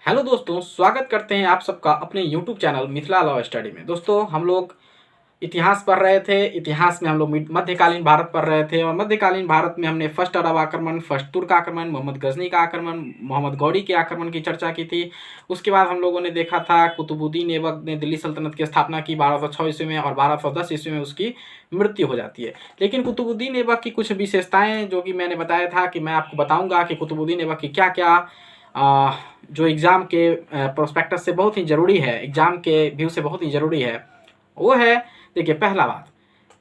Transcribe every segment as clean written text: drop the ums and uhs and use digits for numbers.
Hello दोस्तों, स्वागत करते हैं आप सबका अपने YouTube channel Mithila law study में। दोस्तों, हम लोग इतिहास पढ़ रहे थे। इतिहास में हम लोग मध्यकालीन भारत पढ़ रहे थे और मध्यकालीन भारत में हमने फर्स्ट अरब आक्रमण, फर्स्ट तुर्क आक्रमण, मोहम्मद गजनी का आक्रमण, मोहम्मद गौरी के आक्रमण की चर्चा की थी। उसके बाद हम लोगों ने देखा था कुतुबुद्दीन ऐबक ने दिल्ली सल्तनत की स्थापना की 1206 ईस्वी में और 1210 ईस्वी में उसकी मृत्यु हो जाती है। लेकिन कुतुबुद्दीन ऐबक की कुछ विशेषताएं जो कि मैंने बताया था कि मैं आपको बताऊंगा कि कुतुबुद्दीन ऐबक की क्या क्या जो एग्ज़ाम के प्रोस्पेक्टस से बहुत ही ज़रूरी है, एग्ज़ाम के व्यू से बहुत ही ज़रूरी है, वो है। देखिए, पहला बात,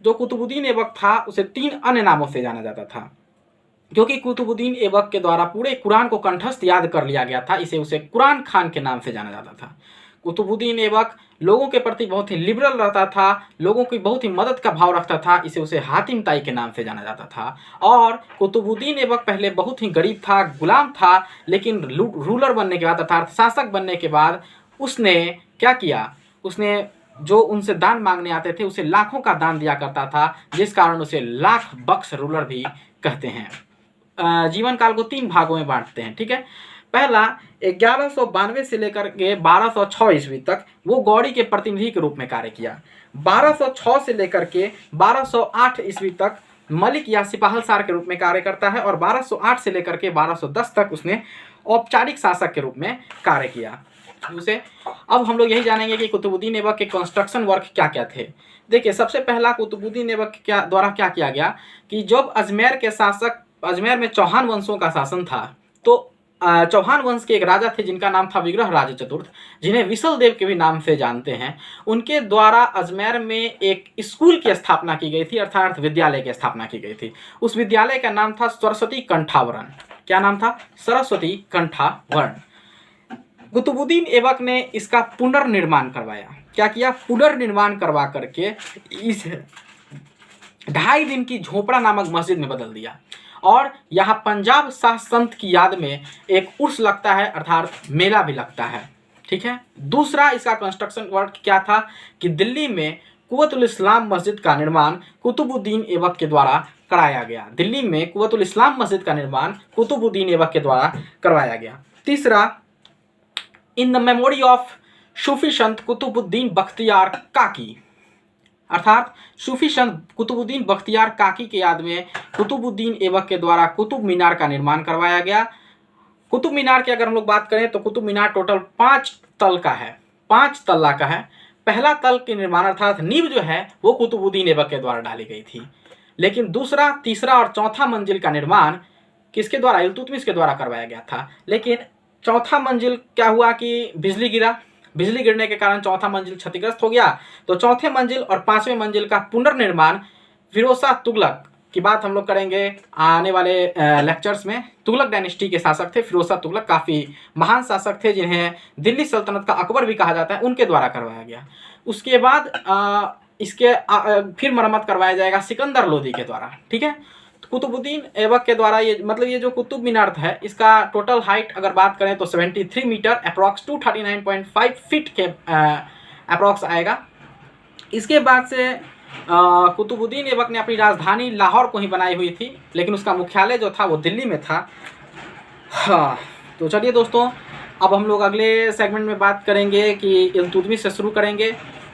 जो कुतुबुद्दीन ऐबक था उसे 3 अन्य नामों से जाना जाता था, क्योंकि कुतुबुद्दीन ऐबक के द्वारा पूरे कुरान को कंठस्थ याद कर लिया गया था। इसे उसे कुरान खान के नाम से जाना जाता था। कुतुबुद्दीन ऐबक लोगों के प्रति बहुत ही लिबरल रहता था, लोगों की बहुत ही मदद का भाव रखता था। इसे उसे हातिम ताई के नाम से जाना जाता था। और कुतुबुद्दीन ऐबक पहले बहुत ही गरीब था, गुलाम था, लेकिन रूलर बनने के बाद अर्थात शासक बनने के बाद उसने क्या किया, उसने जो उनसे दान मांगने आते थे उसे लाखों का दान दिया करता था, जिस कारण उसे लाख बख्श रूलर भी कहते हैं। जीवन काल को 3 भागों में बांटते हैं, ठीक है। पहला, 1192 से लेकर के 1206 ईस्वी तक वो गौड़ी के प्रतिनिधि के रूप में कार्य किया। 1206 से लेकर के 1208 ईस्वी तक मलिक या सिपाहलसार के रूप में कार्य करता है और 1208 से लेकर के 1210 तक उसने औपचारिक शासक के रूप में कार्य किया। उसे अब हम लोग यही जानेंगे कि कुतुबुद्दीन ऐबक के कंस्ट्रक्शन वर्क क्या क्या थे। देखिए, सबसे पहला कुतुबुद्दीन ऐबक द्वारा क्या किया गया कि जब अजमेर के शासक, अजमेर में चौहान वंशों का शासन था, तो चौहान वंश के एक राजा थे जिनका नाम था विग्रह राज चतुर्थ, जिन्हें विसल देव के भी नाम से जानते हैं। उनके द्वारा अजमेर में एक स्कूल की स्थापना की गई थी, अर्थात विद्यालय की स्थापना की गई थी। उस विद्यालय का नाम था सरस्वती कंठावरण। क्या नाम था? सरस्वती कंठावरण। कुतुबुद्दीन ऐबक ने इसका पुनर्निर्माण करवाया। क्या किया? पुनर्निर्माण करवा करके इस 2.5 दिन की झोपड़ा नामक मस्जिद में बदल दिया। और यहाँ पंजाब शाह संत की याद में एक उर्स लगता है, अर्थात मेला भी लगता है, ठीक है। दूसरा, इसका कंस्ट्रक्शन वर्क क्या था कि दिल्ली में कुव्वतुल इस्लाम मस्जिद का निर्माण कुतुबुद्दीन ऐबक के द्वारा कराया गया। दिल्ली में कुव्वतुल इस्लाम मस्जिद का निर्माण कुतुबुद्दीन ऐबक के द्वारा करवाया गया। तीसरा, इन द मेमोरी ऑफ सूफी संत कुतुबुद्दीन बख्तियार काकी, अर्थात सूफी संत कुतुबुद्दीन बख्तियार काकी के याद में कुतुबुद्दीन ऐबक के द्वारा कुतुब मीनार का निर्माण करवाया गया। कुतुब मीनार की अगर हम लोग बात करें तो कुतुब मीनार टोटल 5 तल का है, 5 तल्ला का है। पहला तल के निर्माण अर्थात नींव जो है वो कुतुबुद्दीन ऐबक के द्वारा डाली गई थी, लेकिन दूसरा, तीसरा और चौथा मंजिल का निर्माण किसके द्वारा? इल्तुतमिश के द्वारा करवाया गया था। लेकिन चौथा मंजिल क्या हुआ कि बिजली गिरा, बिजली गिरने के कारण चौथा मंजिल क्षतिग्रस्त हो गया। तो चौथे मंजिल और 5वें मंजिल का पुनर्निर्माण फिरोज शाह तुगलक की बात हम लोग करेंगे आने वाले लेक्चर्स में। तुगलक डायनेस्टी के शासक थे फिरोज शाह तुगलक, काफ़ी महान शासक थे जिन्हें दिल्ली सल्तनत का अकबर भी कहा जाता है, उनके द्वारा करवाया गया। उसके बाद इसके फिर मरम्मत करवाया जाएगा सिकंदर लोदी के द्वारा, ठीक है। कुतुबुद्दीन ऐबक के द्वारा ये मतलब ये जो कुतुब मीनार है इसका टोटल हाइट अगर बात करें तो 73 मीटर अप्रॉक्स 239.5 फीट के अप्रॉक्स आएगा। इसके बाद से कुतुबुद्दीन ऐबक ने अपनी राजधानी लाहौर को ही बनाई हुई थी, लेकिन उसका मुख्यालय जो था वो दिल्ली में था। हाँ, तो चलिए दोस्तों, अब हम लोग अगले सेगमेंट में बात करेंगे कि इल्तुतमिश से शुरू करेंगे।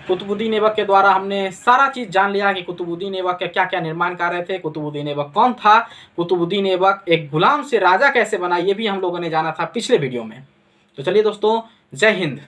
कुतुबुद्दीन ऐबक के द्वारा हमने सारा चीज़ जान लिया कि कुतुबुद्दीन ऐबक के क्या क्या निर्माण कार्य थे, कुतुबुद्दीन ऐबक कौन था, कुतुबुद्दीन ऐबक एक गुलाम से राजा कैसे बना, ये भी हम लोगों ने जाना था पिछले वीडियो में। तो चलिए दोस्तों, जय हिंद।